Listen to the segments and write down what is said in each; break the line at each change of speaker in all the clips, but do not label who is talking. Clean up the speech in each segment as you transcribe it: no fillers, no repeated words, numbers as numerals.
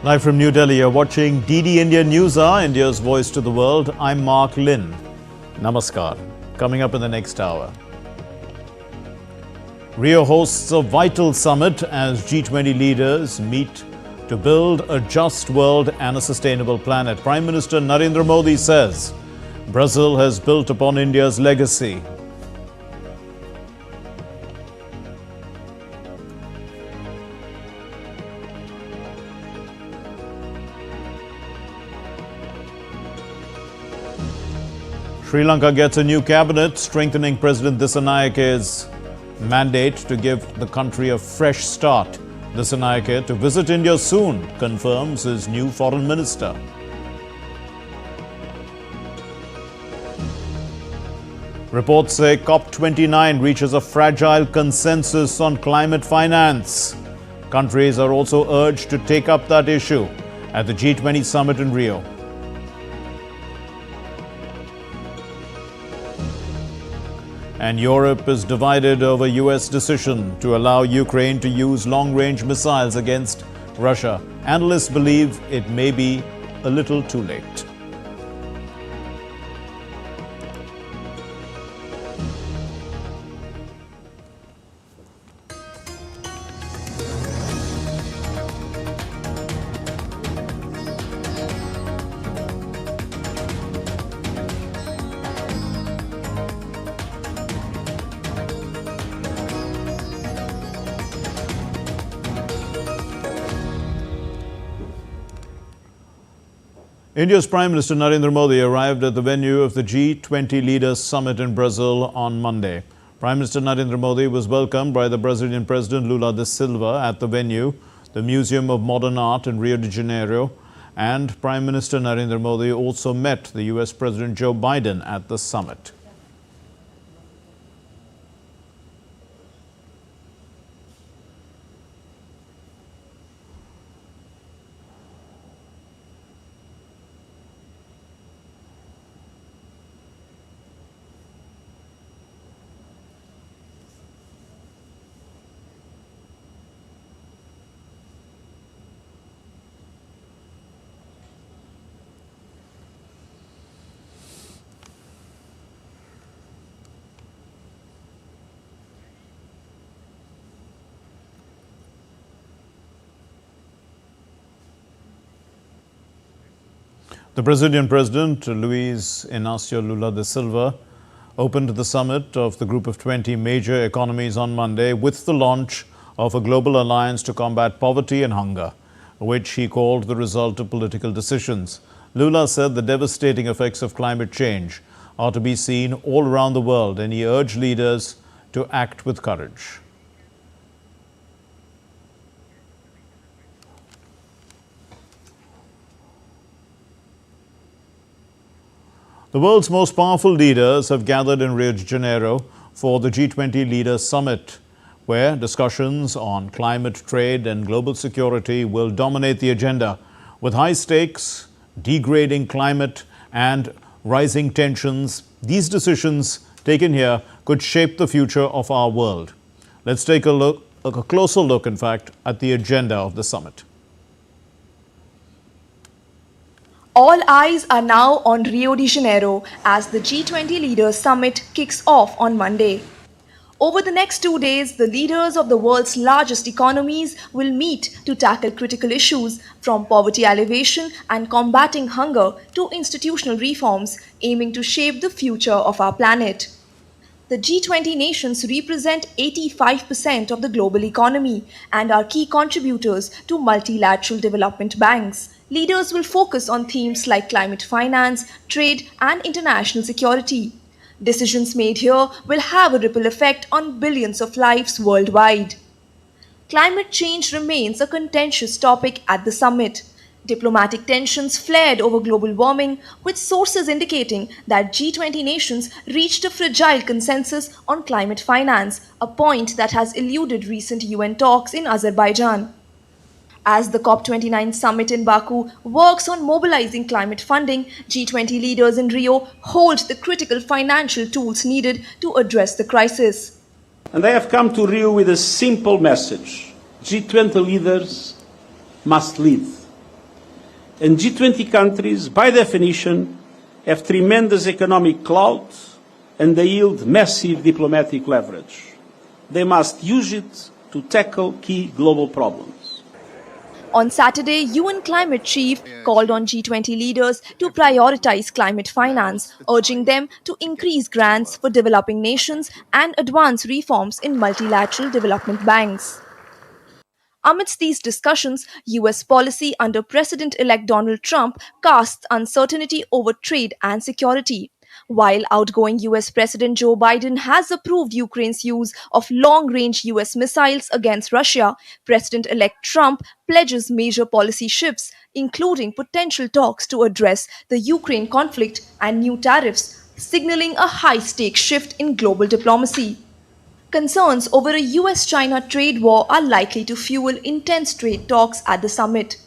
Live from New Delhi, you're watching DD India News Hour, India's voice to the world. I'm Mark Lynn. Namaskar. Coming up in the next hour. Rio hosts a vital summit as G20 leaders meet to build a just world and a sustainable planet. Prime Minister Narendra Modi says Brazil has built upon India's legacy. Sri Lanka gets a new cabinet, strengthening President Dissanayike's mandate to give the country a fresh start. Dissanayike to visit India soon, confirms his new foreign minister. Reports say COP29 reaches a fragile consensus on climate finance. Countries are also urged to take up that issue at the G20 summit in Rio. And Europe is divided over US decision to allow Ukraine to use long-range missiles against Russia. Analysts believe it may be a little too late. India's Prime Minister Narendra Modi arrived at the venue of the G20 Leaders Summit in Brazil on Monday. Prime Minister Narendra Modi was welcomed by the Brazilian President Lula da Silva at the venue, the Museum of Modern Art in Rio de Janeiro, and Prime Minister Narendra Modi also met the US President Joe Biden at the summit. The Brazilian President, Luiz Inácio Lula da Silva, opened the summit of the Group of 20 major economies on Monday with the launch of a global alliance to combat poverty and hunger, which he called the result of political decisions. Lula said the devastating effects of climate change are to be seen all around the world, and he urged leaders to act with courage. The world's most powerful leaders have gathered in Rio de Janeiro for the G20 Leaders Summit, where discussions on climate, trade and global security will dominate the agenda. With high stakes, degrading climate and rising tensions, these decisions taken here could shape the future of our world. Let's take a closer look, in fact, at the agenda of the summit.
All eyes are now on Rio de Janeiro as the G20 Leaders Summit kicks off on Monday. Over the next 2 days, the leaders of the world's largest economies will meet to tackle critical issues from poverty alleviation and combating hunger to institutional reforms, aiming to shape the future of our planet. The G20 nations represent 85% of the global economy and are key contributors to multilateral development banks. Leaders will focus on themes like climate finance, trade, and international security. Decisions made here will have a ripple effect on billions of lives worldwide. Climate change remains a contentious topic at the summit. Diplomatic tensions flared over global warming, with sources indicating that G20 nations reached a fragile consensus on climate finance, a point that has eluded recent UN talks in Azerbaijan. As the COP29 summit in Baku works on mobilizing climate funding, G20 leaders in Rio hold the critical financial tools needed to address the crisis.
And I have come to Rio with a simple message. G20 leaders must lead. And G20 countries, by definition, have tremendous economic clout and they yield massive diplomatic leverage. They must use it to tackle key global problems.
On Saturday, UN climate chief called on G20 leaders to prioritize climate finance, urging them to increase grants for developing nations and advance reforms in multilateral development banks. Amidst these discussions, US policy under President-elect Donald Trump casts uncertainty over trade and security. While outgoing US President Joe Biden has approved Ukraine's use of long-range US missiles against Russia, President-elect Trump pledges major policy shifts, including potential talks to address the Ukraine conflict and new tariffs, signaling a high-stakes shift in global diplomacy. Concerns over a US China trade war are likely to fuel intense trade talks at the summit.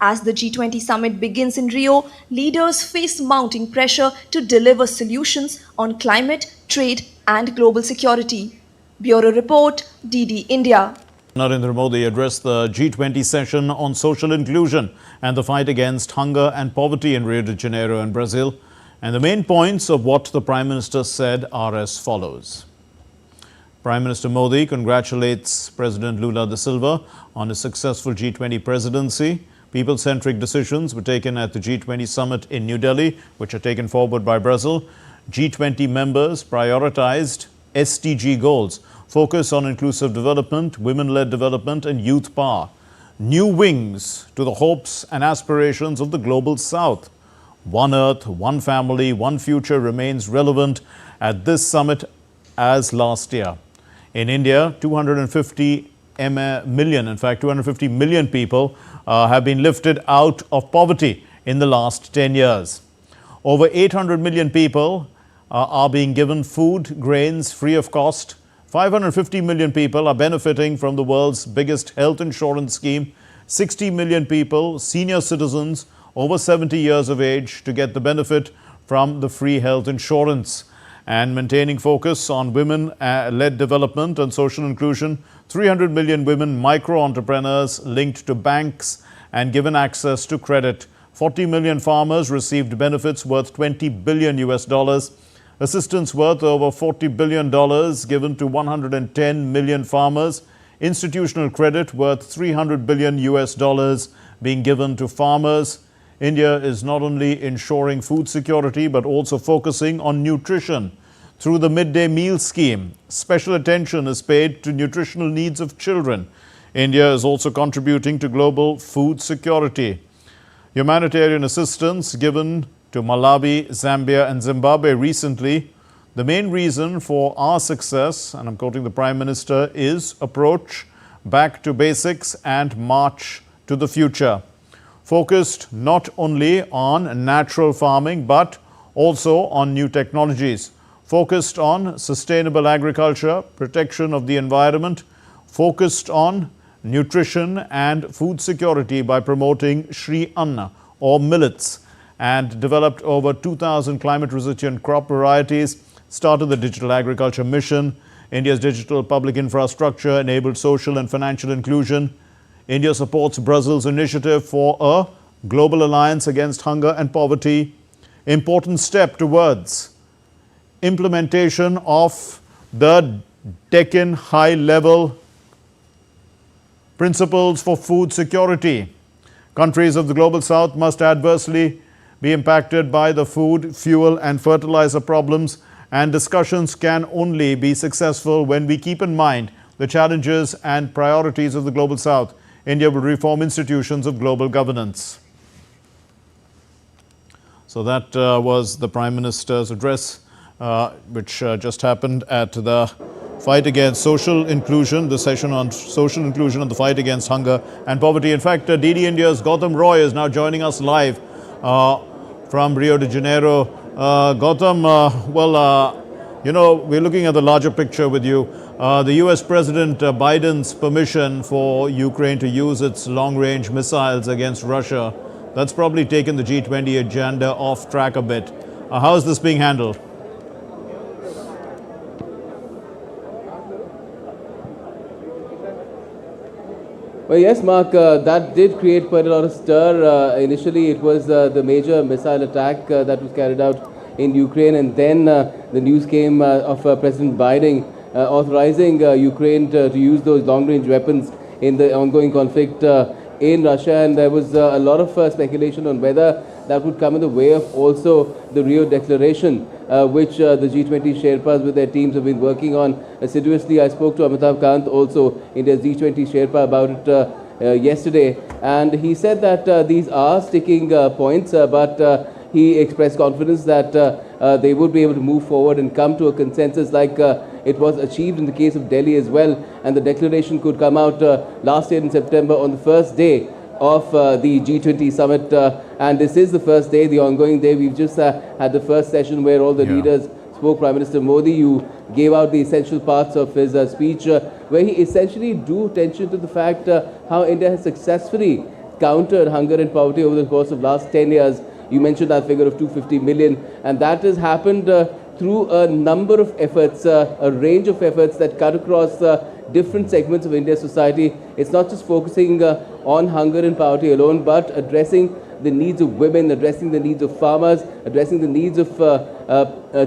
As the G20 summit begins in Rio, leaders face mounting pressure to deliver solutions on climate, trade, and global security. Bureau Report, DD India.
Narendra Modi addressed the G20 session on social inclusion and the fight against hunger and poverty in Rio de Janeiro in Brazil. And the main points of what the Prime Minister said are as follows. Prime Minister Modi congratulates President Lula da Silva on his successful G20 presidency. People-centric decisions were taken at the G20 summit in New Delhi, which are taken forward by Brazil. G20 members prioritized SDG goals, focus on inclusive development, women-led development and youth power. New wings to the hopes and aspirations of the global south. One Earth, one family, one future remains relevant at this summit as last year. In India, 250 million people have been lifted out of poverty in the last 10 years. Over 800 million people are being given food, grains free of cost. 550 million people are benefiting from the world's biggest health insurance scheme. 60 million people, senior citizens over 70 years of age, to get the benefit from the free health insurance. And maintaining focus on women-led development and social inclusion, 300 million women micro-entrepreneurs linked to banks and given access to credit. 40 million farmers received benefits worth $20 billion US. Assistance worth over $40 billion given to 110 million farmers. Institutional credit worth $300 billion US being given to farmers. India is not only ensuring food security but also focusing on nutrition. Through the midday meal scheme, special attention is paid to nutritional needs of children. India is also contributing to global food security. Humanitarian assistance given to Malawi, Zambia and Zimbabwe recently. The main reason for our success, and I'm quoting the Prime Minister, is approach back to basics and march to the future. Focused not only on natural farming but also on new technologies. Focused on sustainable agriculture, protection of the environment, focused on nutrition and food security by promoting Shri Anna or millets, and developed over 2,000 climate-resistant crop varieties, started the Digital Agriculture Mission. India's digital public infrastructure enabled social and financial inclusion. India supports Brazil's initiative for a global alliance against hunger and poverty. Important step towards implementation of the Deccan high-level principles for food security. Countries of the global south must adversely be impacted by the food, fuel and fertilizer problems, and discussions can only be successful when we keep in mind the challenges and priorities of the global south. India will reform institutions of global governance. So that was the Prime Minister's address, which just happened at the fight against social inclusion, the session on social inclusion and the fight against hunger and poverty. In fact, DD India's Gautam Roy is now joining us live from Rio de Janeiro. Gautam, we're looking at the larger picture with you. The US President Biden's permission for Ukraine to use its long-range missiles against Russia, that's probably taken the G20 agenda off track a bit. How is this being handled?
Well, yes, Mark, that did create quite a lot of stir. Initially, it was the major missile attack that was carried out in Ukraine, and then the news came of President Biden authorizing Ukraine to use those long-range weapons in the ongoing conflict in Russia, and there was a lot of speculation on whether that would come in the way of also the Rio Declaration, which the G20 Sherpas with their teams have been working on assiduously. I spoke to Amitabh Kant, also India's G20 Sherpa, about it yesterday, and he said that these are sticking points, but he expressed confidence that they would be able to move forward and come to a consensus like it was achieved in the case of Delhi as well, and the declaration could come out last year in September on the first day of the G20 summit, and this is the first day, the ongoing day. We've just had the first session where all the leaders spoke. Prime Minister Modi, you gave out the essential parts of his speech, where he essentially drew attention to the fact how India has successfully countered hunger and poverty over the course of last 10 years. You mentioned that figure of 250 million, and that has happened through a number of efforts, a range of efforts that cut across different segments of India's society. It's not just focusing on hunger and poverty alone, but addressing the needs of women, addressing the needs of farmers, addressing the needs of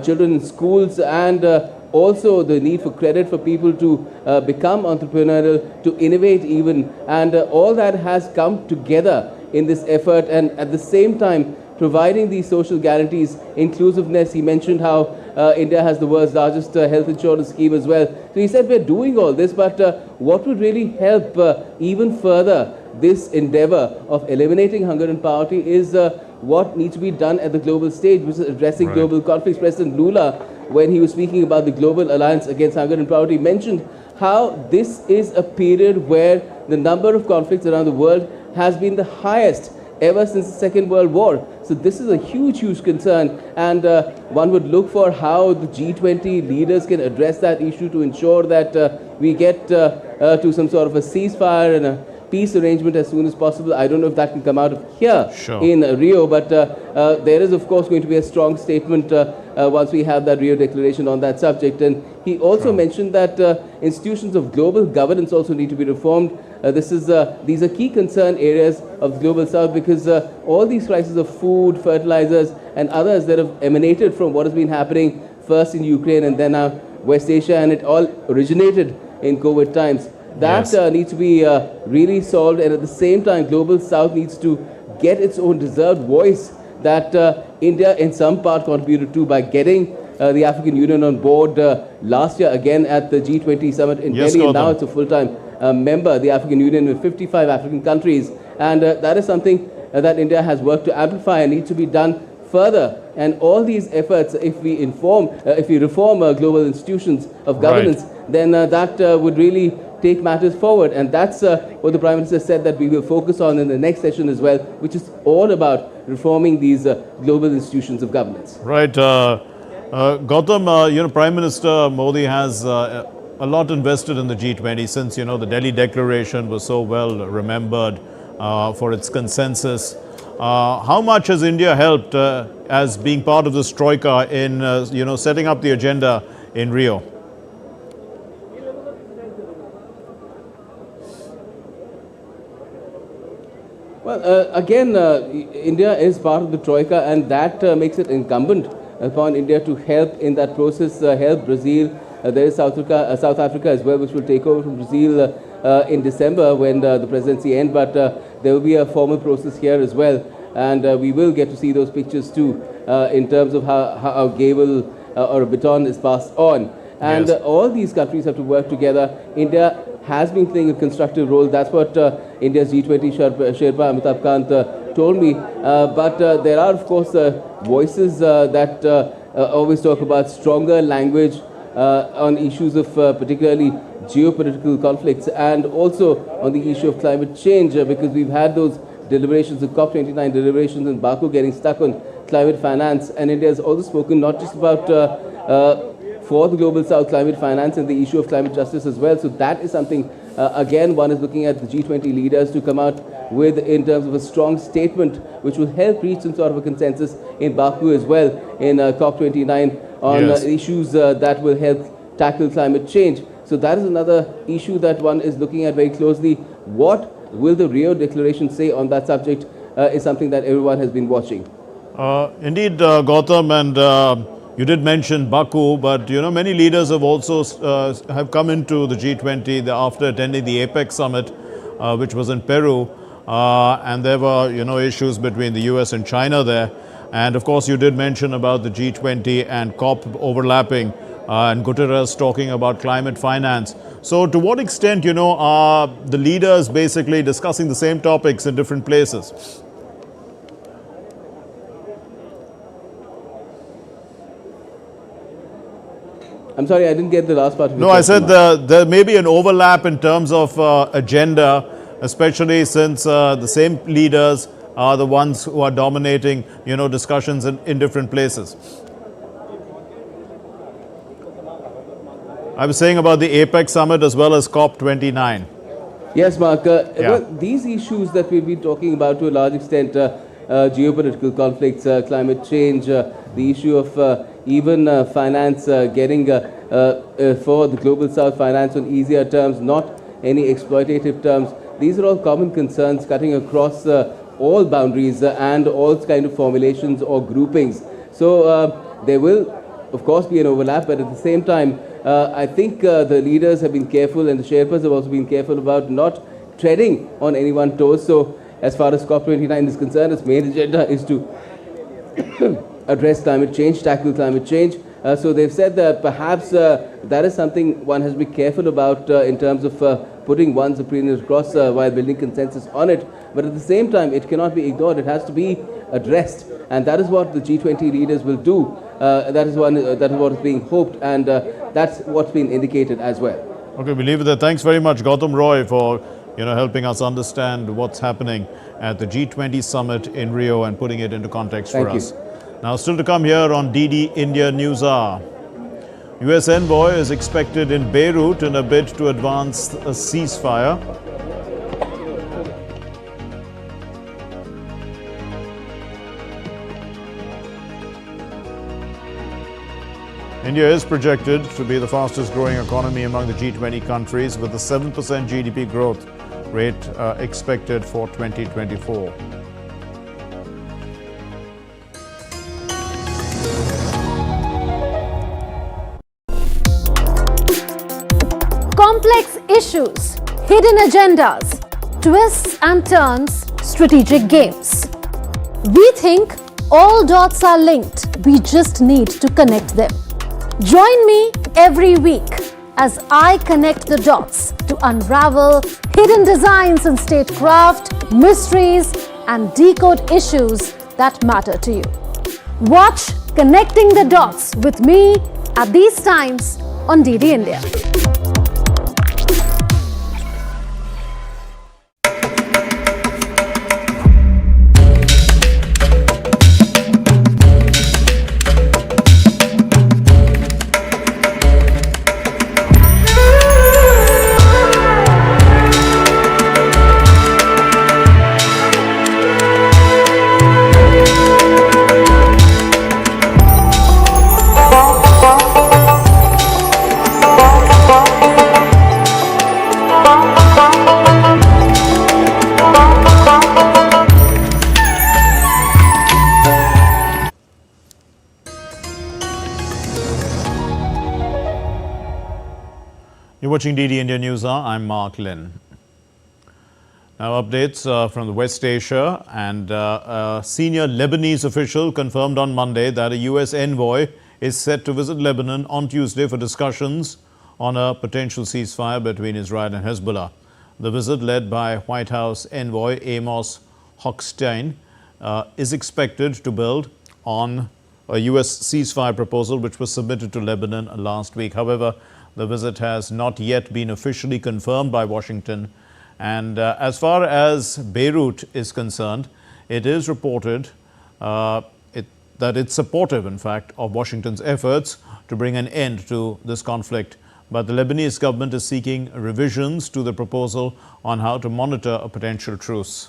children in schools, and also the need for credit for people to become entrepreneurial, to innovate even. And all that has come together in this effort, and at the same time providing these social guarantees, inclusiveness. He mentioned how India has the world's largest health insurance scheme as well. So he said we're doing all this, but what would really help even further this endeavor of eliminating hunger and poverty is what needs to be done at the global stage, which is addressing global conflicts. President Lula, when he was speaking about the Global Alliance Against Hunger and Poverty, mentioned how this is a period where the number of conflicts around the world has been the highest ever since the Second World War. So this is a huge, huge concern, and one would look for how the G20 leaders can address that issue to ensure that we get to some sort of a ceasefire and a peace arrangement as soon as possible. I don't know if that can come out of here in Rio, but there is of course going to be a strong statement once we have that Rio Declaration on that subject. And he also mentioned that institutions of global governance also need to be reformed. These are key concern areas of the Global South, because all these crises of food, fertilizers and others that have emanated from what has been happening first in Ukraine and then now West Asia, and it all originated in COVID times. That needs to be really solved, and at the same time Global South needs to get its own deserved voice that India in some part contributed to by getting the African Union on board last year again at the G20 summit in Delhi, and now it's a full-time member, the African Union, with 55 African countries, and that is something that India has worked to amplify and needs to be done further. And all these efforts, if we reform global institutions of governance, then that would really take matters forward, and that's what the Prime Minister said that we will focus on in the next session as well, which is all about reforming these global institutions of governance.
Right. Gautam, Prime Minister Modi has a lot invested in the G20 since, the Delhi Declaration was so well remembered for its consensus. How much has India helped as being part of this troika in, setting up the agenda in Rio?
Well, again, India is part of the troika, and that makes it incumbent upon India to help in that process, help Brazil. There is South Africa as well, which will take over from Brazil in December when the presidency ends, but there will be a formal process here as well, and we will get to see those pictures too in terms of how a gavel or a baton is passed on. And all these countries have to work together. India has been playing a constructive role. That's what India's G20 Sherpa Amitabh Kant told me. But there are, of course, voices that always talk about stronger language on issues of particularly geopolitical conflicts, and also on the issue of climate change, because we've had those deliberations, the COP29 deliberations in Baku getting stuck on climate finance, and India has also spoken not just about for the Global South climate finance and the issue of climate justice as well. So that is something, again, one is looking at the G20 leaders to come out with in terms of a strong statement which will help reach some sort of a consensus in Baku as well in COP29 on issues that will help tackle climate change. So that is another issue that one is looking at very closely. What will the Rio Declaration say on that subject is something that everyone has been watching.
Indeed, Gautam, and you did mention Baku, but many leaders have also have come into the G20 after attending the APEC summit, which was in Peru, and there were issues between the US and China there. And of course, you did mention about the G20 and COP overlapping, and Guterres talking about climate finance. So to what extent, are the leaders basically discussing the same topics in different places?
I'm sorry, I didn't get the last part of
No, I said there may be an overlap in terms of agenda, especially since the same leaders are the ones who are dominating, discussions in different places. I was saying about the APEC summit as well as COP29.
Yes, Mark. Well, these issues that we've been talking about to a large extent, geopolitical conflicts, climate change, the issue of even finance, getting for the global south finance on easier terms, not any exploitative terms. These are all common concerns cutting across all boundaries and all kind of formulations or groupings. So there will, of course, be an overlap, but at the same time, I think the leaders have been careful and the Sherpas have also been careful about not treading on anyone's toes. So as far as COP29 is concerned, its main agenda is to address climate change, tackle climate change. So they've said that perhaps that is something one has to be careful about in terms of putting one's opinion across while building consensus on it. But at the same time, it cannot be ignored. It has to be addressed. And that is what the G20 leaders will do. That is what is being hoped. And that's what's been indicated as well.
Okay, we leave it there. Thanks very much, Gautam Roy, for helping us understand what's happening at the G20 summit in Rio and putting it into context for us. Now, still to come here on DD India News Hour. US envoy is expected in Beirut in a bid to advance a ceasefire. India is projected to be the fastest growing economy among the G20 countries, with a 7% GDP growth rate expected for 2024.
Complex issues, hidden agendas, twists and turns, strategic games. We think all dots are linked. We just need to connect them. Join me every week as I connect the dots to unravel hidden designs in statecraft, mysteries, and decode issues that matter to you. Watch Connecting the Dots with me at these times on DD India.
You're watching DD India News Hour. I'm Mark Lin. Now, updates from the West Asia, and a senior Lebanese official confirmed on Monday that a US envoy is set to visit Lebanon on Tuesday for discussions on a potential ceasefire between Israel and Hezbollah. The visit, led by White House envoy Amos Hochstein, is expected to build on a US ceasefire proposal which was submitted to Lebanon last week. However, the visit has not yet been officially confirmed by Washington. And as far as Beirut is concerned, it is reported that it's supportive, in fact, of Washington's efforts to bring an end to this conflict. But the Lebanese government is seeking revisions to the proposal on how to monitor a potential truce.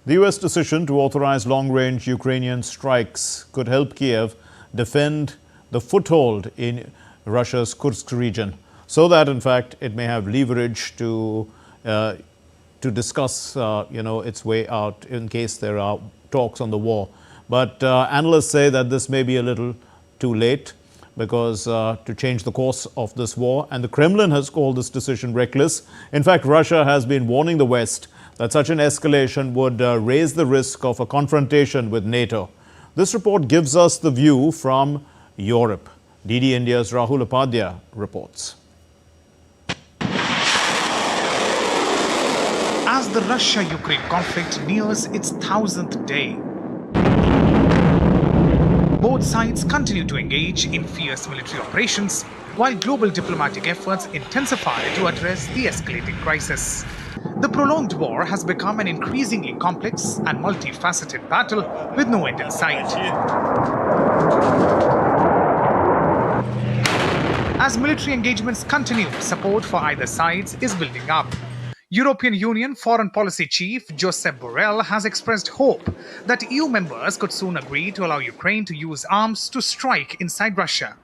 The US decision to authorize long-range Ukrainian strikes could help Kiev defend the foothold in Russia's Kursk region, so that in fact it may have leverage to discuss its way out in case there are talks on the war. But analysts say that this may be a little too late because to change the course of this war, and the Kremlin has called this decision reckless. In fact, Russia has been warning the West that such an escalation would raise the risk of a confrontation with NATO. This report gives us the view from Europe. DD India's Rahul Upadhyay reports.
As the Russia-Ukraine conflict nears its 1,000th day, both sides continue to engage in fierce military operations, while global diplomatic efforts intensify to address the escalating crisis. The prolonged war has become an increasingly complex and multifaceted battle with no end in sight. As military engagements continue, support for either sides is building up. European Union Foreign Policy Chief Josep Borrell has expressed hope that EU members could soon agree to allow Ukraine to use arms to strike inside Russia.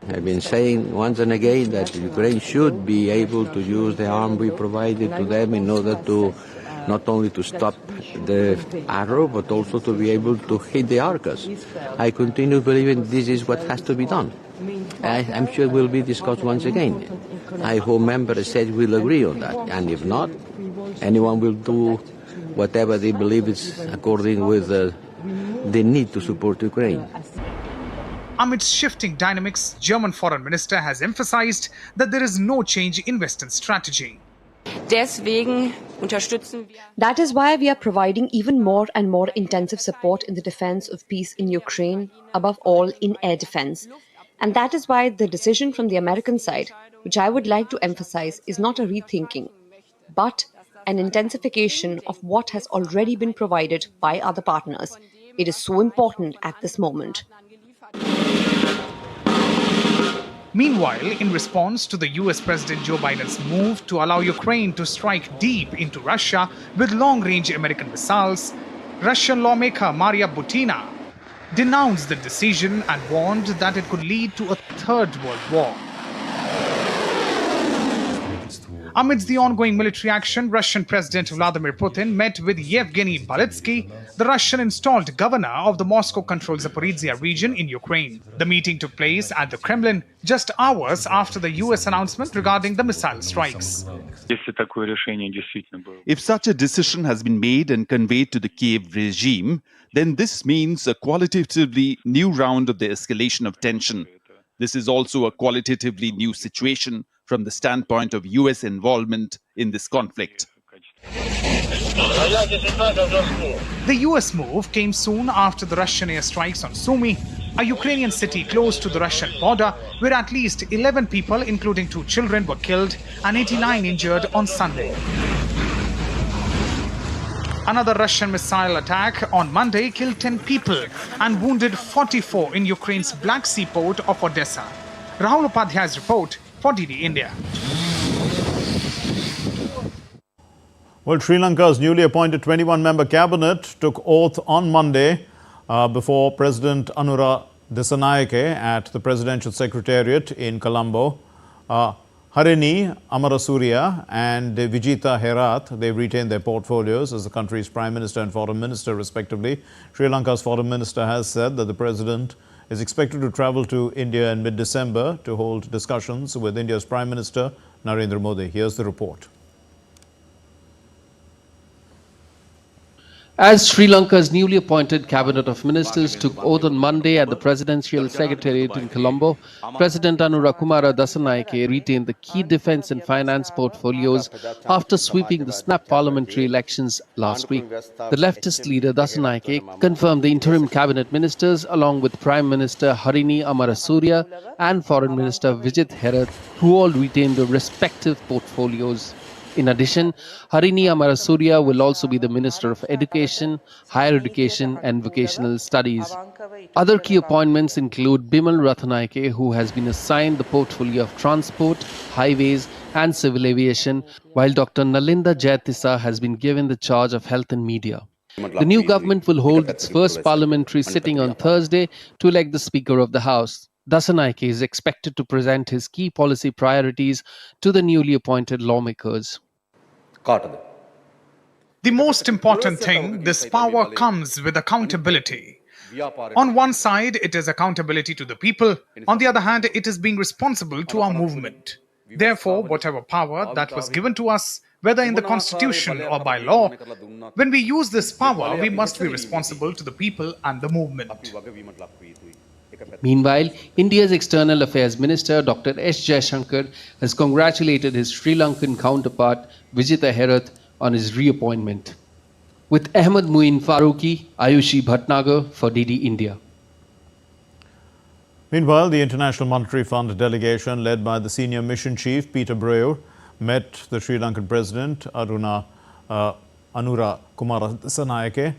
I've been saying once and again that Ukraine should be able to use the arm we provided to them in order to not only to stop the arrow, but also to be able to hit the Arkas. I continue believing this is what has to be done. I'm sure it will be discussed once again. I hope member states will agree on that, and if not, anyone will do whatever they believe is according with the need to support Ukraine.
Amidst shifting dynamics, German Foreign Minister has emphasized that there is no change in Western strategy.
That is why we are providing even more and more intensive support in the defense of peace in Ukraine, above all in air defense. And that is why the decision from the American side, which I would like to emphasize, is not a rethinking, but an intensification of what has already been provided by other partners. It is so important at this moment.
Meanwhile, in response to the US President Joe Biden's move to allow Ukraine to strike deep into Russia with long-range American missiles, Russian lawmaker Maria Butina denounced the decision and warned that it could lead to a third world war. Amidst the ongoing military action, Russian President Vladimir Putin met with Yevgeny Balitsky, the Russian-installed governor of the Moscow-controlled Zaporizhia region in Ukraine. The meeting took place at the Kremlin just hours after the US announcement regarding the missile strikes.
If such a decision has been made and conveyed to the Kiev regime, then this means a qualitatively new round of the escalation of tension. This is also a qualitatively new situation from the standpoint of US involvement in this conflict.
The US move came soon after the Russian airstrikes on Sumy, a Ukrainian city close to the Russian border, where at least 11 people, including 2 children, were killed and 89 injured on Sunday. Another Russian missile attack on Monday killed 10 people and wounded 44 in Ukraine's Black Sea port of Odessa. Rahul Upadhyay's report for DD India.
Well, Sri Lanka's newly appointed 21-member cabinet took oath on Monday before President Anura Dissanayake at the Presidential Secretariat in Colombo. Harini Amarasuriya and Vijita Herath, they've retained their portfolios as the country's Prime Minister and Foreign Minister, respectively. Sri Lanka's Foreign Minister has said that the President is expected to travel to India in mid-December to hold discussions with India's Prime Minister Narendra Modi. Here's the report.
As Sri Lanka's newly appointed cabinet of ministers took oath on Monday at the Presidential Secretariat in Colombo, President Anura Kumara Dissanayake retained the key defence and finance portfolios after sweeping the snap parliamentary elections last week. The leftist leader Dissanayake confirmed the interim cabinet ministers along with Prime Minister Harini Amarasuriya and Foreign Minister Vijit Herath, who all retained their respective portfolios. In addition, Harini Amarasuriya will also be the Minister of Education, Higher Education and Vocational Studies. Other key appointments include Bimal Rathanayake, who has been assigned the portfolio of Transport, Highways and Civil Aviation, while Dr. Nalinda Jayatissa has been given the charge of Health and Media. The new government will hold its first parliamentary sitting on Thursday to elect the Speaker of the House. Dasanaike is expected to present his key policy priorities to the newly appointed lawmakers.
The most important thing, this power comes with accountability. On one side, it is accountability to the people. On the other hand, it is being responsible to our movement. Therefore, whatever power that was given to us, whether in the constitution or by law, when we use this power, we must be responsible to the people and the movement.
Meanwhile, India's External Affairs Minister Dr. S. Jaishankar has congratulated his Sri Lankan counterpart Vijitha Herath on his reappointment. With Ahmed Muin Faruqi, Ayushi Bhatnagar for DD India.
Meanwhile, the International Monetary Fund delegation led by the senior mission chief Peter Breuer met the Sri Lankan President Anura Kumarasanayake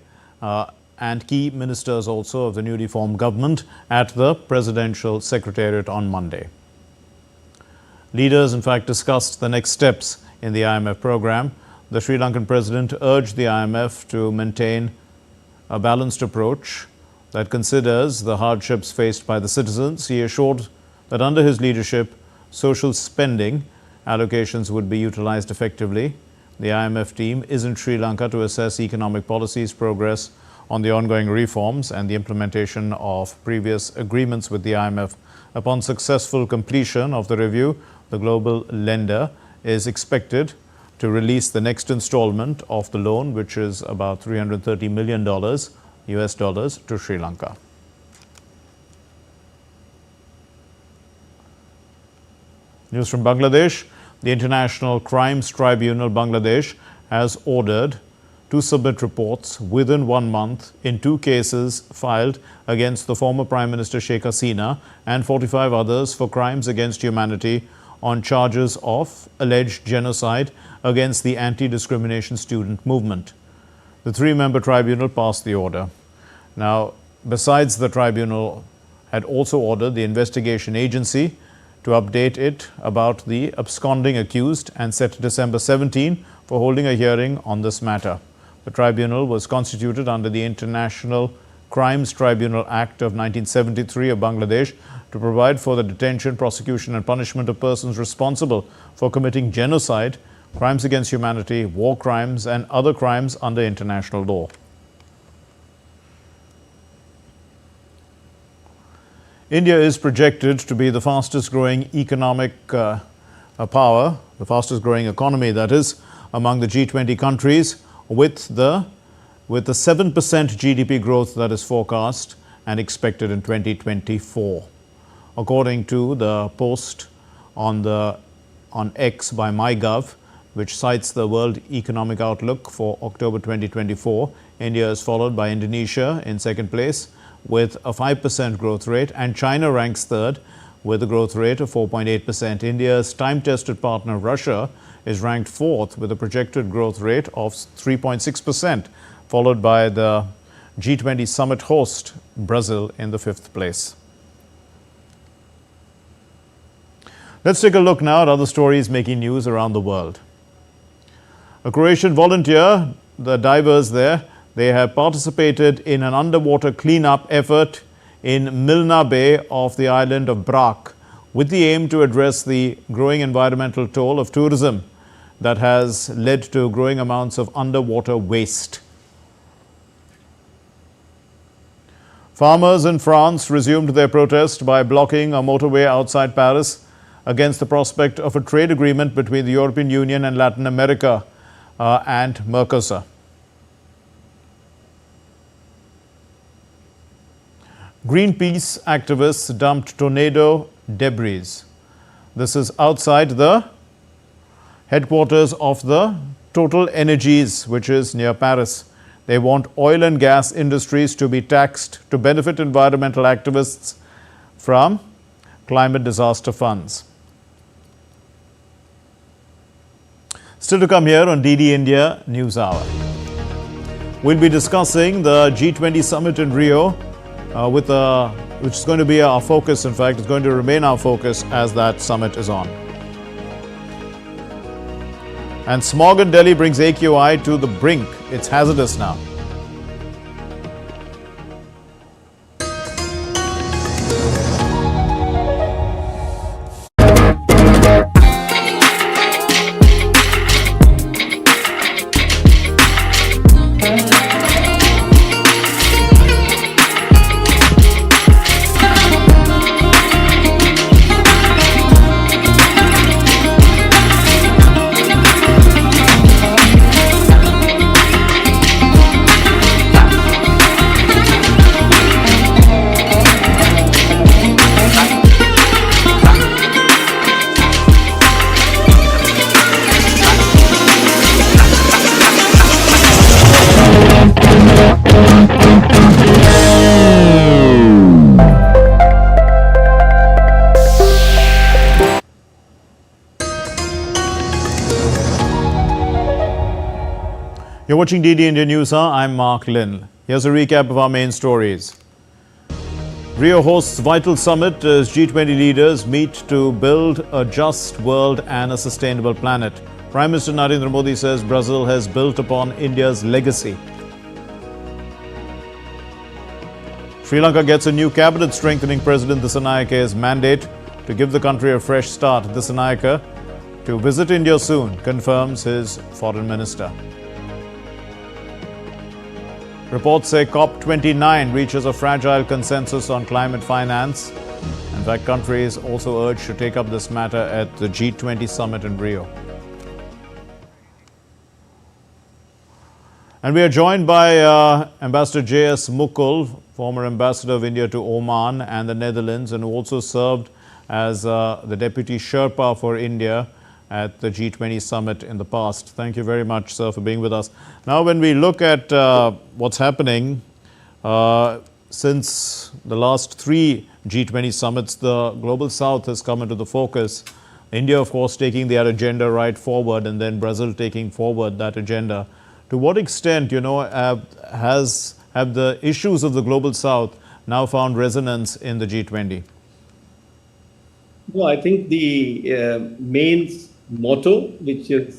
and key ministers also of the newly formed government at the Presidential Secretariat on Monday. Leaders, in fact, discussed the next steps in the IMF program. The Sri Lankan President urged the IMF to maintain a balanced approach that considers the hardships faced by the citizens. He assured that under his leadership, social spending allocations would be utilized effectively. The IMF team is in Sri Lanka to assess economic policies, progress on the ongoing reforms and the implementation of previous agreements with the IMF. Upon successful completion of the review, the global lender is expected to release the next installment of the loan, which is about $330 million US dollars to Sri Lanka. News from Bangladesh. The International Crimes Tribunal Bangladesh has ordered to submit reports within 1 month in 2 cases filed against the former Prime Minister Sheikh Hasina and 45 others for crimes against humanity on charges of alleged genocide against the anti-discrimination student movement. The 3-member tribunal passed the order. Now, besides, the tribunal had also ordered the investigation agency to update it about the absconding accused and set December 17 for holding a hearing on this matter. The tribunal was constituted under the International Crimes Tribunal Act of 1973 of Bangladesh to provide for the detention, prosecution and punishment of persons responsible for committing genocide, crimes against humanity, war crimes and other crimes under international law. India is projected to be the fastest growing economic power, the fastest growing economy that is, among the G20 countries with the 7% GDP growth that is forecast and expected in 2024. According to the post on X by MyGov, which cites the World Economic Outlook for October 2024, India is followed by Indonesia in second place with a 5% growth rate, and China ranks third with a growth rate of 4.8%. India's time-tested partner Russia is ranked fourth with a projected growth rate of 3.6%, followed by the G20 summit host Brazil in the fifth place. Let's take a look now at other stories making news around the world. A Croatian volunteer, the divers there, they have participated in an underwater cleanup effort in Milna Bay off the island of Brač, with the aim to address the growing environmental toll of tourism that has led to growing amounts of underwater waste. Farmers in France resumed their protest by blocking a motorway outside Paris against the prospect of a trade agreement between the European Union and Latin America and Mercosur. Greenpeace activists dumped tornado debris. This is outside the headquarters of the Total Energies, which is near Paris. They want oil and gas industries to be taxed to benefit environmental activists from climate disaster funds. Still to come here on DD India News Hour. We'll be discussing the G20 Summit in Rio, which is going to be our focus. In fact, it's going to remain our focus as that summit is on. And smog in Delhi brings AQI to the brink. It's hazardous now. You're watching DD India News. I'm Mark Lynn. Here's a recap of our main stories. Rio hosts vital summit as G20 leaders meet to build a just world and a sustainable planet. Prime Minister Narendra Modi says Brazil has built upon India's legacy. Sri Lanka gets a new cabinet strengthening President Dissanayaka's mandate to give the country a fresh start. Dissanayaka to visit India soon, confirms his foreign minister. Reports say COP29 reaches a fragile consensus on climate finance. In fact, countries also urged to take up this matter at the G20 summit in Rio. And we are joined by Ambassador J.S. Mukul, former ambassador of India to Oman and the Netherlands, and who also served as the Deputy Sherpa for India at the G20 summit in the past. Thank you very much, sir, for being with us. Now, when we look at what's happening since the last 3 G20 summits, the Global South has come into the focus. India, of course, taking that agenda right forward, and then Brazil taking forward that agenda. To what extent, have the issues of the Global South now found resonance in the G20?
Well, I think the main motto, which is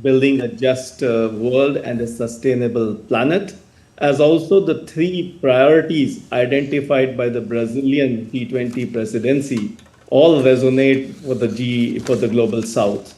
building a just world and a sustainable planet, as also the 3 priorities identified by the Brazilian G20 presidency, all resonate for the Global South.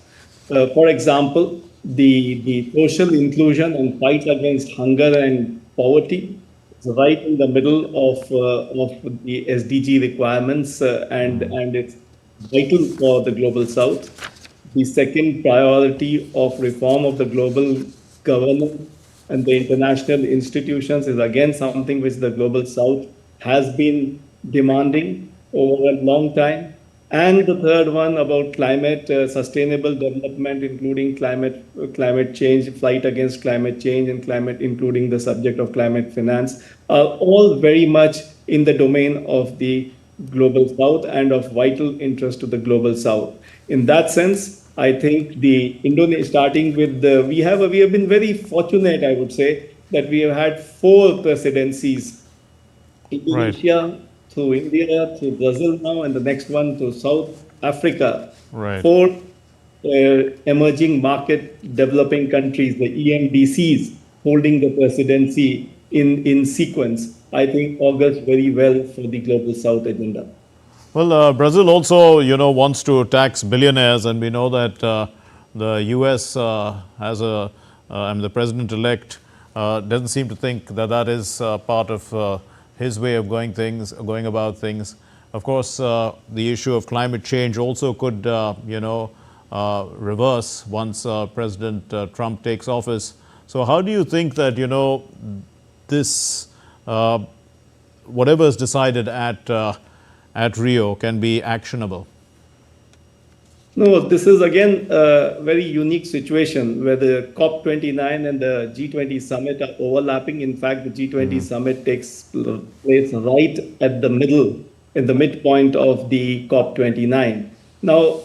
For example, the social inclusion and fight against hunger and poverty is right in the middle of the SDG requirements, and it's vital for the Global South. The second priority of reform of the global governance and the international institutions is again something which the Global South has been demanding over a long time. And the third one about climate, sustainable development, including climate change, fight against climate change, and including the subject of climate finance, are all very much in the domain of the Global South and of vital interest to the Global South. In that sense, I think starting with we have been very fortunate, I would say, that we have had 4 presidencies: Indonesia, through India, through Brazil now, and the next one to South Africa.
Right.
4 emerging market developing countries, the EMDCs, holding the presidency in sequence, I think augurs very well for the Global South agenda.
Well, Brazil also, wants to tax billionaires, and we know that the U.S. has the president-elect doesn't seem to think that is part of his way of going about things. Of course, the issue of climate change also could, reverse once President Trump takes office. So how do you think that, this, whatever is decided at Rio can be actionable?
No, this is again a very unique situation where the COP29 and the G20 summit are overlapping. In fact, the G20 summit takes place right at the middle, in the midpoint of the COP29. Now,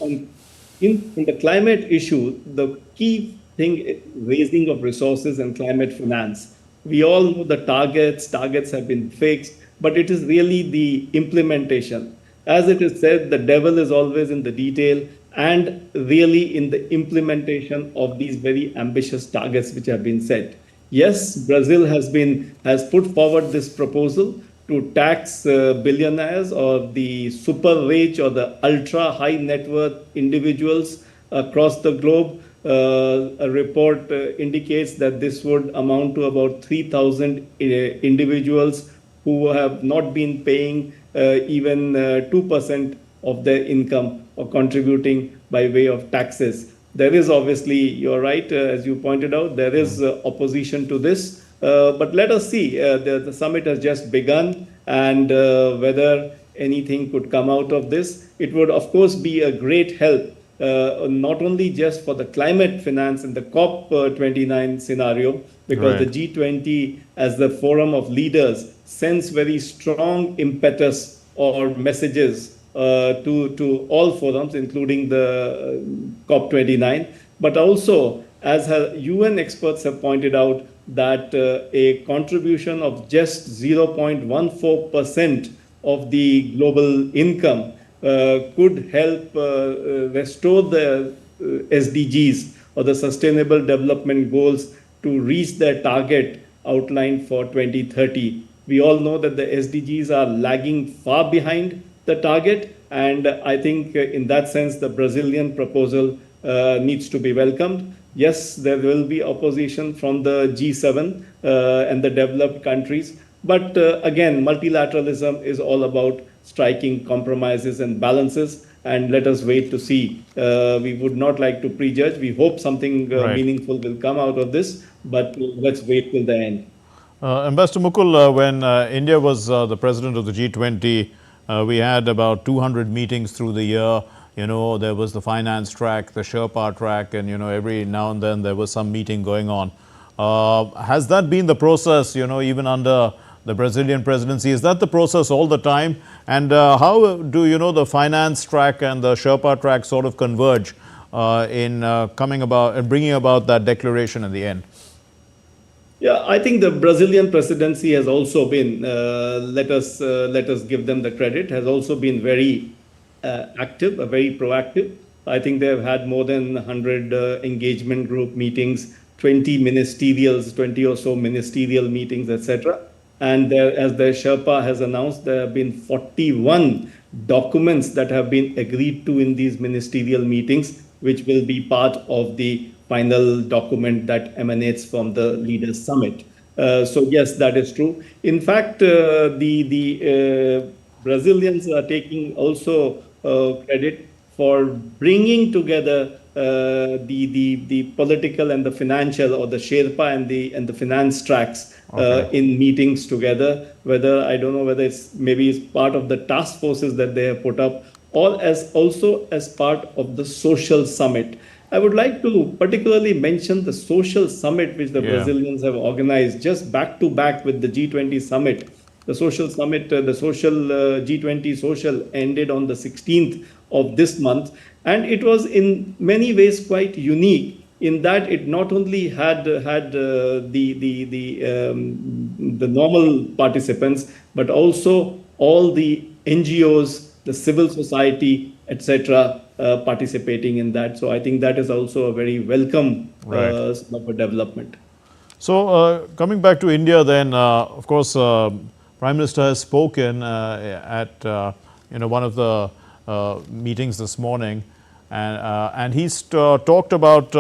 in the climate issue, the key thing is raising of resources and climate finance. We all know the targets have been fixed, but it is really the implementation. As it is said, the devil is always in the detail, and really in the implementation of these very ambitious targets which have been set. Yes, Brazil has put forward this proposal to tax billionaires or the super rich or the ultra high net worth individuals across the globe. A report indicates that this would amount to about 3,000 individuals who have not been paying even 2% of their income or contributing by way of taxes. There is obviously, you're right, as you pointed out, there is opposition to this. But let us see. The summit has just begun, and whether anything could come out of this. It would, of course, be a great help, not only just for the climate finance in the COP29 scenario, because
Right.
the G20 as the forum of leaders sends very strong impetus or messages to all forums, including the COP29, but also as UN experts have pointed out, that a contribution of just 0.14% of the global income could help restore the SDGs, or the Sustainable Development Goals, to reach their target outlined for 2030. We all know that the SDGs are lagging far behind the target, and I think in that sense the Brazilian proposal needs to be welcomed. Yes, there will be opposition from the G7 and the developed countries, but again, multilateralism is all about striking compromises and balances, and let us wait to see. We would not like to prejudge. We hope something meaningful will come out of this, but let's wait till the end.
Ambassador Mukul, when India was the president of the G20, we had about 200 meetings through the year. You know, there was the finance track, the Sherpa track, and, you know, every now and then there was some meeting going on. Has that been the process, you know, even under the Brazilian presidency? Is that the process all the time? And how do, you know, the finance track and the Sherpa track sort of converge in coming about and bringing about that declaration in the end?
Yeah, I think the Brazilian presidency has also been, let us give them the credit, has also been very active, very proactive. I think they have had more than 100 engagement group meetings, 20 ministerials, 20 or so ministerial meetings, etc. And there, as the Sherpa has announced, there have been 41 documents that have been agreed to in these ministerial meetings, which will be part of the final document that emanates from the Leaders Summit. So yes, that is true. In fact, the Brazilians are taking also credit for bringing together the political and the financial, or the Sherpa and the finance tracks in meetings together. Whether, I don't know whether it's maybe it's part of the task forces that they have put up, or also as part of the social summit. I would like to particularly mention the social summit which the Brazilians have organized just back to back with the G20 summit. The social summit, the social G20 social ended on the 16th of this month, and it was in many ways quite unique in that it not only had the normal participants, but also all the NGOs, the civil society, etc., participating in that. So I think that is also a very welcome sort of a development.
So coming back to India then, of course, Prime Minister has spoken at one of the meetings this morning, and he's talked about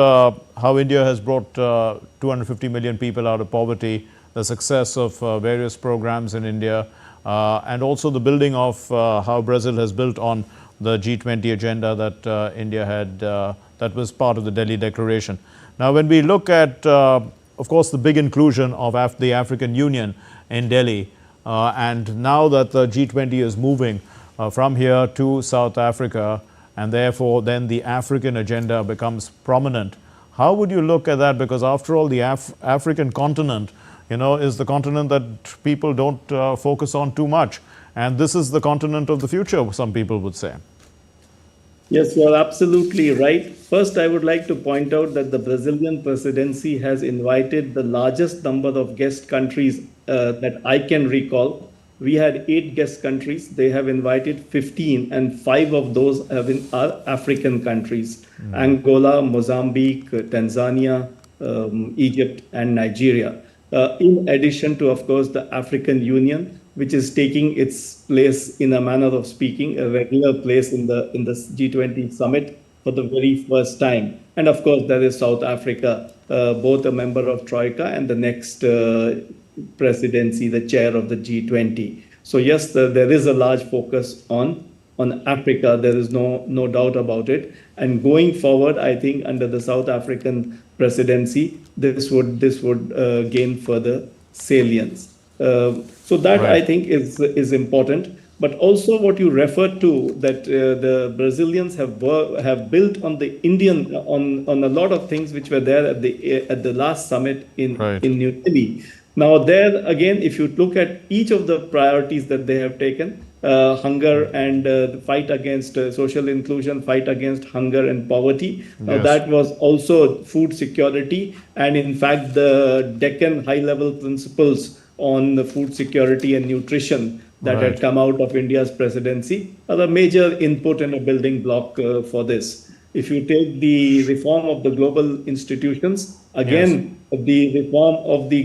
how India has brought 250 million people out of poverty, the success of various programs in India, and also the building of how Brazil has built on the G20 agenda that India had, that was part of the Delhi Declaration. Now, when we look at, of course, the big inclusion of the African Union in Delhi, and now that the G20 is moving from here to South Africa, and therefore then the African agenda becomes prominent, how would you look at that? Because after all, the African continent, is the continent that people don't focus on too much. And this is the continent of the future, some people would say.
Yes, you are absolutely right. First, I would like to point out that the Brazilian presidency has invited the largest number of guest countries that I can recall. We had 8 guest countries. They have invited 15, and 5 of those are African countries: Angola, Mozambique, Tanzania, Egypt, and Nigeria. In addition to, of course, the African Union, which is taking its place, in a manner of speaking, a regular place in the G20 summit for the very first time. And of course, there is South Africa, both a member of Troika and the next presidency, the chair of the G20. So yes, there is a large focus on Africa. There is no doubt about it. And going forward, I think under the South African presidency, this would gain further salience. So that I think is important. But also what you referred to, that the Brazilians have built on the Indian on a lot of things which were there at the last summit in New Delhi. Now there again, if you look at each of the priorities that they have taken, hunger and the fight against social inclusion, fight against hunger and poverty. Now,
Yes.
that was also food security, and in fact, the Deccan high-level principles on the food security and nutrition that
Right.
had come out of India's presidency are a major input and a building block for this. If you take the reform of the global institutions, again, the reform of the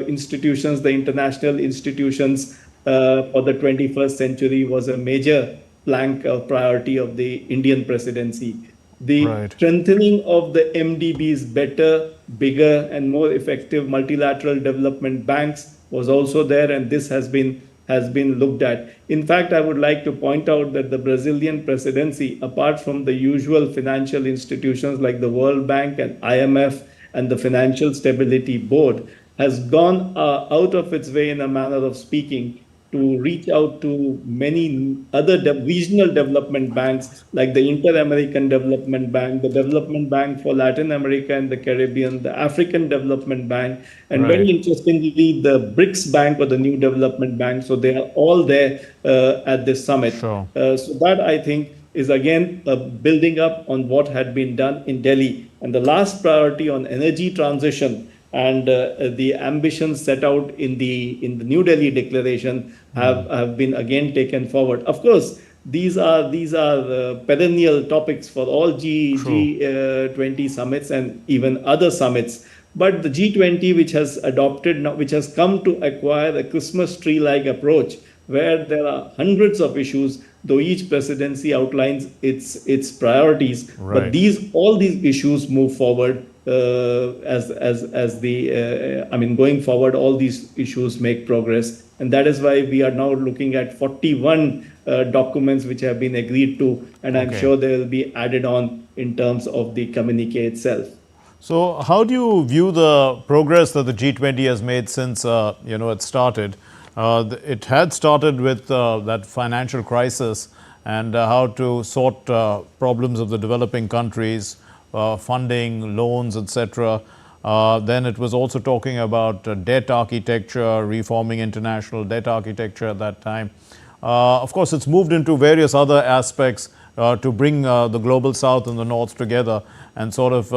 institutions, the international institutions for the 21st century was a major plank of priority of the Indian presidency. The
Right.
strengthening of the MDBs, better, bigger, and more effective multilateral development banks was also there, and this has been looked at. In fact, I would like to point out that the Brazilian presidency, apart from the usual financial institutions like the World Bank and IMF and the Financial Stability Board, has gone out of its way, in a manner of speaking, to reach out to many other regional development banks like the Inter-American Development Bank, the Development Bank for Latin America and the Caribbean, the African Development Bank, and
Right.
very interestingly, the BRICS Bank or the New Development Bank. So they are all there at this summit.
Sure.
So that, I think, is again building up on what had been done in Delhi. And the last priority on energy transition and the ambitions set out in the New Delhi Declaration have been again taken forward. Of course, these are perennial topics for all G20 summits and even other summits. But the G20, which has which has come to acquire a Christmas tree-like approach, where there are hundreds of issues, though each presidency outlines its priorities.
Right.
But all these issues move forward going forward, all these issues make progress. And that is why we are now looking at 41 documents which have been agreed to, and I'm
Okay.
sure they will be added on in terms of the communique itself.
So, how do you view the progress that the G20 has made since it started? It had started with that financial crisis and how to sort problems of the developing countries, funding, loans, etc. Then it was also talking about debt architecture, reforming international debt architecture at that time. Of course, it's moved into various other aspects to bring the global south and the north together and sort of,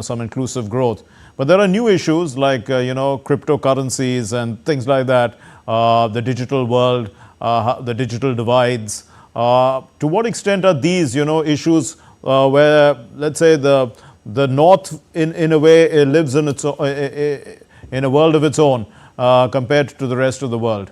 some inclusive growth. But there are new issues like, cryptocurrencies and things like that, the digital world, the digital divides. To what extent are these, issues where, let's say, the North, in a way, lives in its in a world of its own compared to the rest of the world?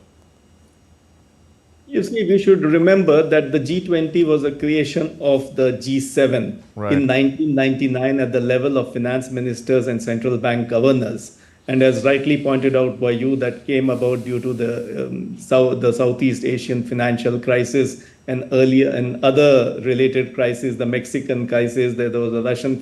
You see, we should remember that the G20 was a creation of the G7
Right.
in 1999 at the level of finance ministers and central bank governors. And as rightly pointed out by you, that came about due to the Southeast Asian financial crisis and earlier and other related crises, the Mexican crisis, there was a Russian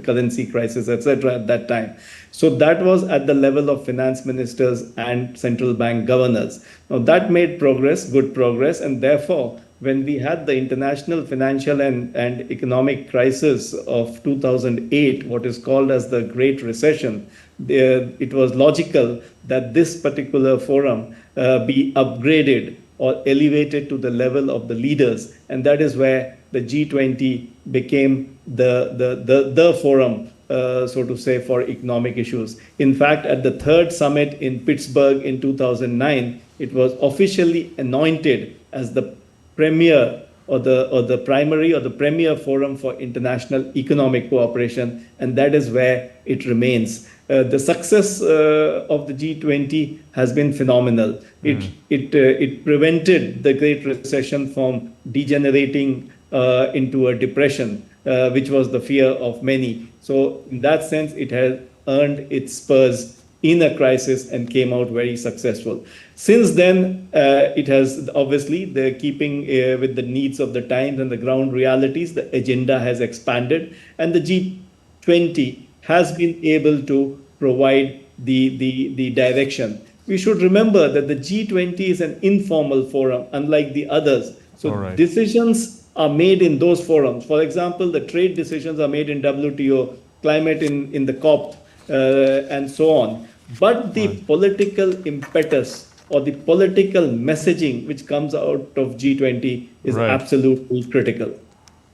currency crisis, etc. at that time. So that was at the level of finance ministers and central bank governors. Now that made progress, good progress, and therefore when we had the international financial and economic crisis of 2008, what is called as the Great Recession, it was logical that this particular forum be upgraded or elevated to the level of the leaders. And that is where the G20 became the forum, so to say, for economic issues. In fact, at the third summit in Pittsburgh in 2009, it was officially anointed as the premier or the primary or the premier forum for international economic cooperation, and that is where it remains. The success of the G20 has been phenomenal. It prevented the Great Recession from degenerating into a depression, which was the fear of many. So in that sense, it has earned its spurs in a crisis and came out very successful. Since then, it has obviously, the keeping with the needs of the times and the ground realities, the agenda has expanded, and the G20 has been able to provide the direction. We should remember that the G20 is an informal forum, unlike the others. So
All right.
decisions are made in those forums. For example, the trade decisions are made in WTO, climate in the COP, and so on. But the political impetus or the political messaging which comes out of G20 is
Right.
absolutely critical.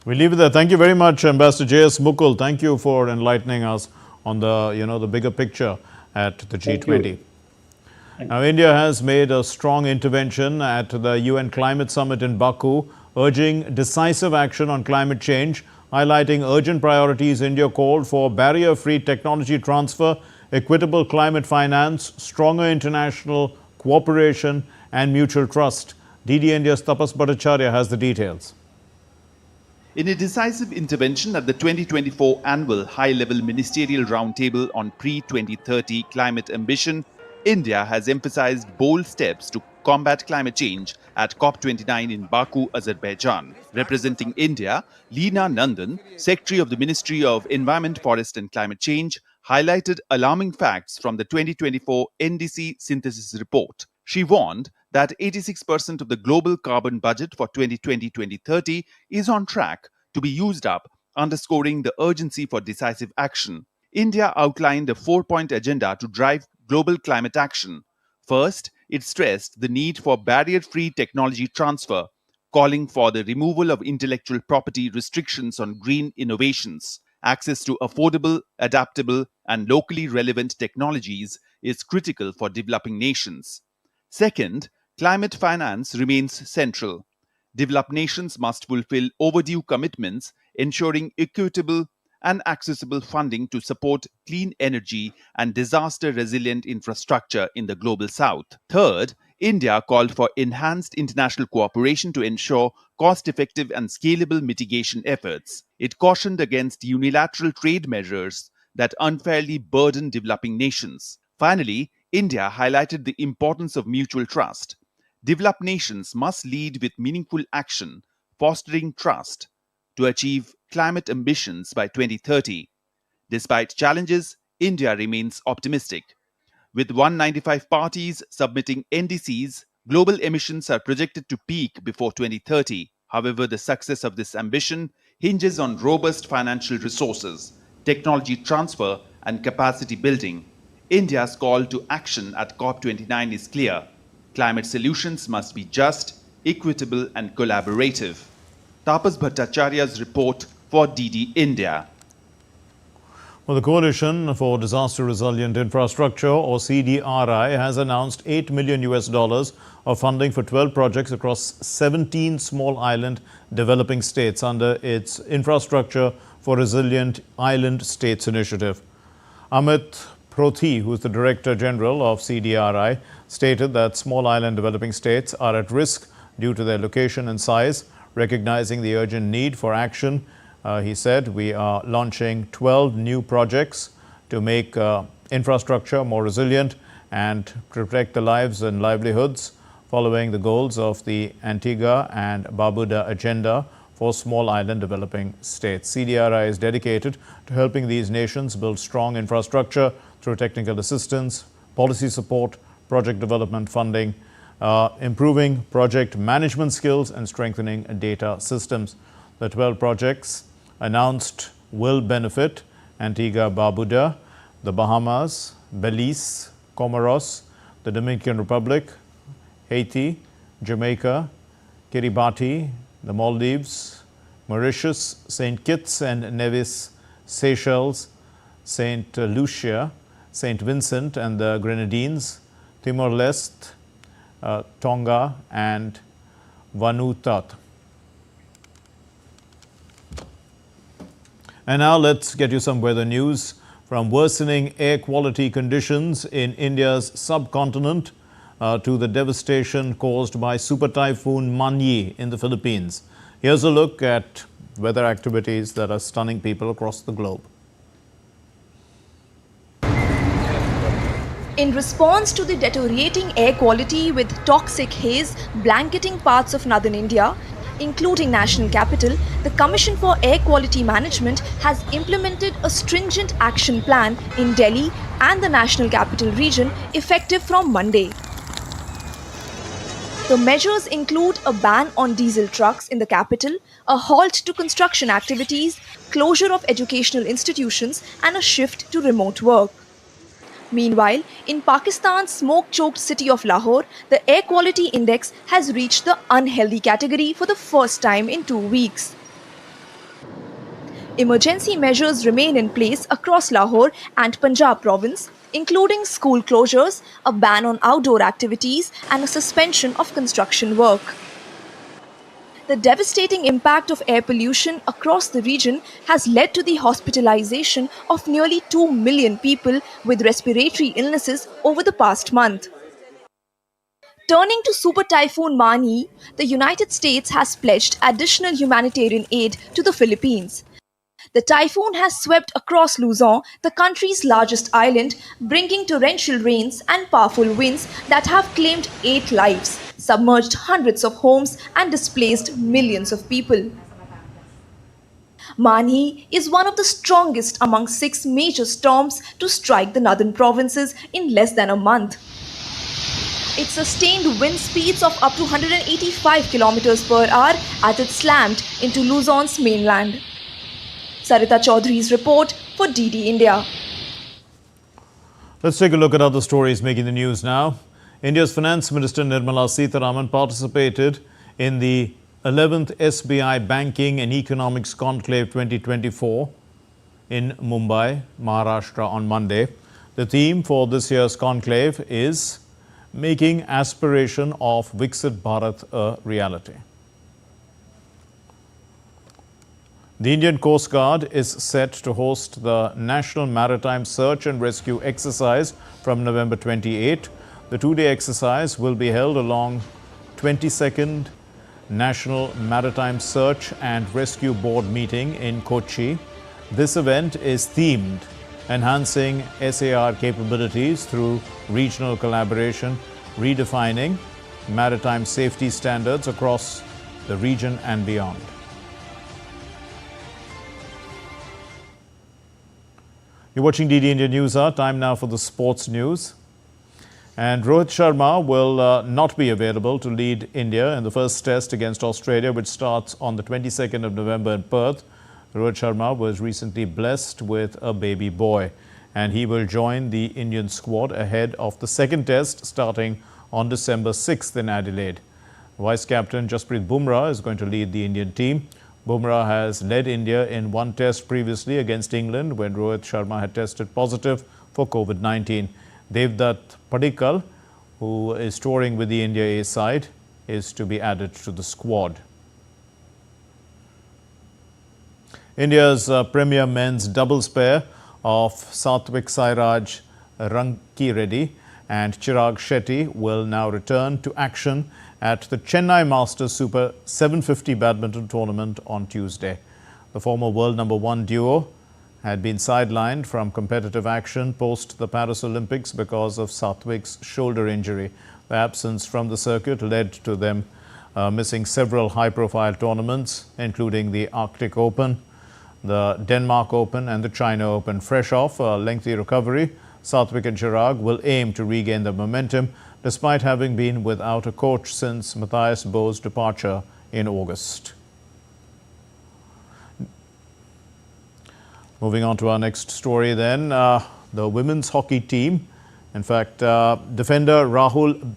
We leave it there. Thank you very much, Ambassador J.S. Mukul. Thank you for enlightening us on the bigger picture at the G20. Now, India has made a strong intervention at the UN Climate Summit in Baku, urging decisive action on climate change, highlighting urgent priorities. India called for barrier-free technology transfer, equitable climate finance, stronger international cooperation and mutual trust. DD India's Tapas Bhattacharya has the details.
In a decisive intervention at the 2024 annual high-level ministerial roundtable on pre-2030 climate ambition, India has emphasized bold steps to combat climate change at COP29 in Baku, Azerbaijan. Representing India, Leena Nandan, Secretary of the Ministry of Environment, Forest and Climate Change, highlighted alarming facts from the 2024 NDC synthesis report. She warned that 86% of the global carbon budget for 2020-2030 is on track to be used up, underscoring the urgency for decisive action. India outlined a 4-point agenda to drive global climate action. First, it stressed the need for barrier-free technology transfer, calling for the removal of intellectual property restrictions on green innovations. Access to affordable, adaptable, and locally relevant technologies is critical for developing nations. Second, climate finance remains central. Developed nations must fulfill overdue commitments, ensuring equitable and accessible funding to support clean energy and disaster-resilient infrastructure in the global south. Third, India called for enhanced international cooperation to ensure cost-effective and scalable mitigation efforts. It cautioned against unilateral trade measures that unfairly burden developing nations. Finally, India highlighted the importance of mutual trust. Developed nations must lead with meaningful action, fostering trust to achieve climate ambitions by 2030. Despite challenges, India remains optimistic. With 195 parties submitting NDCs, global emissions are projected to peak before 2030. However, the success of this ambition hinges on robust financial resources, technology transfer, and capacity building. India's call to action at COP29 is clear. Climate solutions must be just, equitable, and collaborative. Tapas Bhattacharya's report for DD India.
Well, the Coalition for Disaster Resilient Infrastructure, or CDRI, has announced $8 million of funding for 12 projects across 17 small island developing states under its Infrastructure for Resilient Island States initiative. Amit Prothi, who is the Director General of CDRI, stated that small island developing states are at risk due to their location and size. Recognizing the urgent need for action, he said, we are launching 12 new projects to make infrastructure more resilient and protect the lives and livelihoods, following the goals of the Antigua and Barbuda Agenda for small island developing states. CDRI is dedicated to helping these nations build strong infrastructure through technical assistance, policy support, project development funding, improving project management skills and strengthening data systems. The 12 projects announced will benefit Antigua Barbuda, the Bahamas, Belize, Comoros, the Dominican Republic, Haiti, Jamaica, Kiribati, the Maldives, Mauritius, St. Kitts and Nevis, Seychelles, St. Lucia, St. Vincent and the Grenadines, Timor-Leste, Tonga and Vanuatu. And now let's get you some weather news. From worsening air quality conditions in India's subcontinent to the devastation caused by super typhoon Manyi in the Philippines. Here's a look at weather activities that are stunning people across the globe.
In response to the deteriorating air quality with toxic haze blanketing parts of northern India, including national capital, the Commission for Air Quality Management has implemented a stringent action plan in Delhi and the national capital region effective from Monday. The measures include a ban on diesel trucks in the capital, a halt to construction activities, closure of educational institutions, and a shift to remote work. Meanwhile, in Pakistan's smoke-choked city of Lahore, the air quality index has reached the unhealthy category for the first time in 2 weeks. Emergency measures remain in place across Lahore and Punjab province, including school closures, a ban on outdoor activities, and a suspension of construction work. The devastating impact of air pollution across the region has led to the hospitalization of nearly 2 million people with respiratory illnesses over the past month. Turning to Super Typhoon Mani, the United States has pledged additional humanitarian aid to the Philippines. The typhoon has swept across Luzon, the country's largest island, bringing torrential rains and powerful winds that have claimed 8 lives, submerged hundreds of homes, and displaced millions of people. Mani is one of the strongest among 6 major storms to strike the northern provinces in less than a month. It sustained wind speeds of up to 185 km per hour as it slammed into Luzon's mainland. Sarita Chaudhary's report for DD India.
Let's take a look at other stories making the news now. India's Finance Minister Nirmala Sitharaman participated in the 11th SBI Banking and Economics Conclave 2024 in Mumbai, Maharashtra on Monday. The theme for this year's conclave is making aspiration of Viksit Bharat a reality. The Indian Coast Guard is set to host the National Maritime Search and Rescue Exercise from November 28. The 2-day exercise will be held along 22nd National Maritime Search and Rescue Board meeting in Kochi. This event is themed Enhancing SAR Capabilities through Regional Collaboration, Redefining Maritime Safety Standards across the region and beyond. You're watching DD India News Hour. Time now for the sports news. And Rohit Sharma will not be available to lead India in the first test against Australia, which starts on the 22nd of November in Perth. Rohit Sharma was recently blessed with a baby boy, and he will join the Indian squad ahead of the second test starting on December 6th in Adelaide. Vice-captain Jasprit Bumrah is going to lead the Indian team. Bumrah has led India in one test previously against England when Rohit Sharma had tested positive for COVID-19. Devdutt Padikkal, who is touring with the India A side, is to be added to the squad. India's premier men's doubles pair of Satvik Sairaj Rankireddy and Chirag Shetty will now return to action at the Chennai Masters Super 750 badminton tournament on Tuesday. The former world number 1 duo had been sidelined from competitive action post the Paris Olympics because of Satvik's shoulder injury. The absence from the circuit led to them missing several high-profile tournaments, including the Arctic Open, the Denmark Open and the China Open. Fresh off a lengthy recovery, Satvik and Chirag will aim to regain the momentum despite having been without a coach since Matthias Bo's departure in August. Moving on to our next story then, the women's hockey team. In fact, defender Rahul,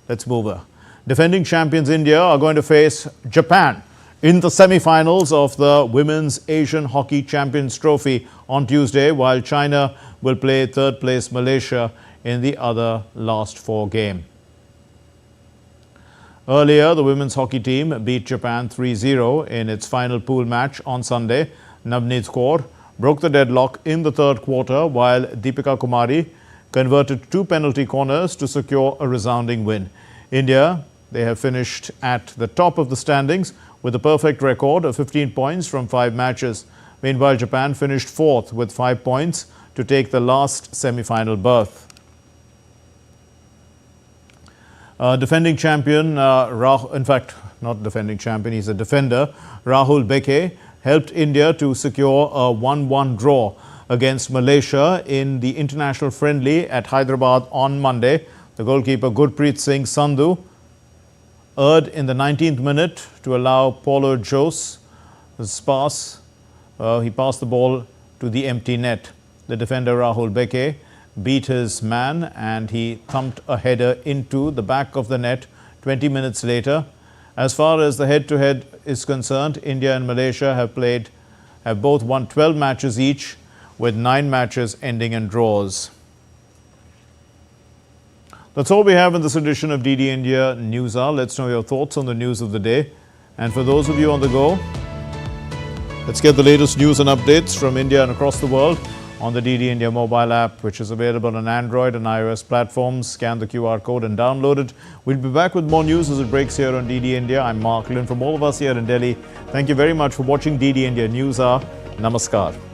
let's move over. Defending champions India are going to face Japan in the semi-finals of the Women's Asian Hockey Champions Trophy on Tuesday, while China will play third place Malaysia in the other last 4 game. Earlier, the women's hockey team beat Japan 3-0 in its final pool match on Sunday. Navneet Kaur broke the deadlock in the third quarter, while Deepika Kumari converted 2 penalty corners to secure a resounding win. India, they have finished at the top of the standings with a perfect record of 15 points from 5 matches. Meanwhile, Japan finished 4th with 5 points to take the last semi-final berth. Defending champion, in fact, not defending champion, he's a defender, Rahul Beke helped India to secure a 1-1 draw against Malaysia in the international friendly at Hyderabad on Monday. The goalkeeper Gurpreet Singh Sandhu erred in the 19th minute to allow Paulo Jose his pass. He passed the ball to the empty net. The defender Rahul Beke beat his man and he thumped a header into the back of the net 20 minutes later. As far as the head-to-head is concerned, India and Malaysia have both won 12 matches each, with 9 matches ending in draws. That's all we have in this edition of DD India News Hour. Let's know your thoughts on the news of the day. And for those of you on the go, let's get the latest news and updates from India and across the world on the DD India mobile app, which is available on Android and iOS platforms. Scan the QR code and download it. We'll be back with more news as it breaks here on DD India. I'm Mark Lynn. From all of us here in Delhi, thank you very much for watching DD India News Hour. Namaskar.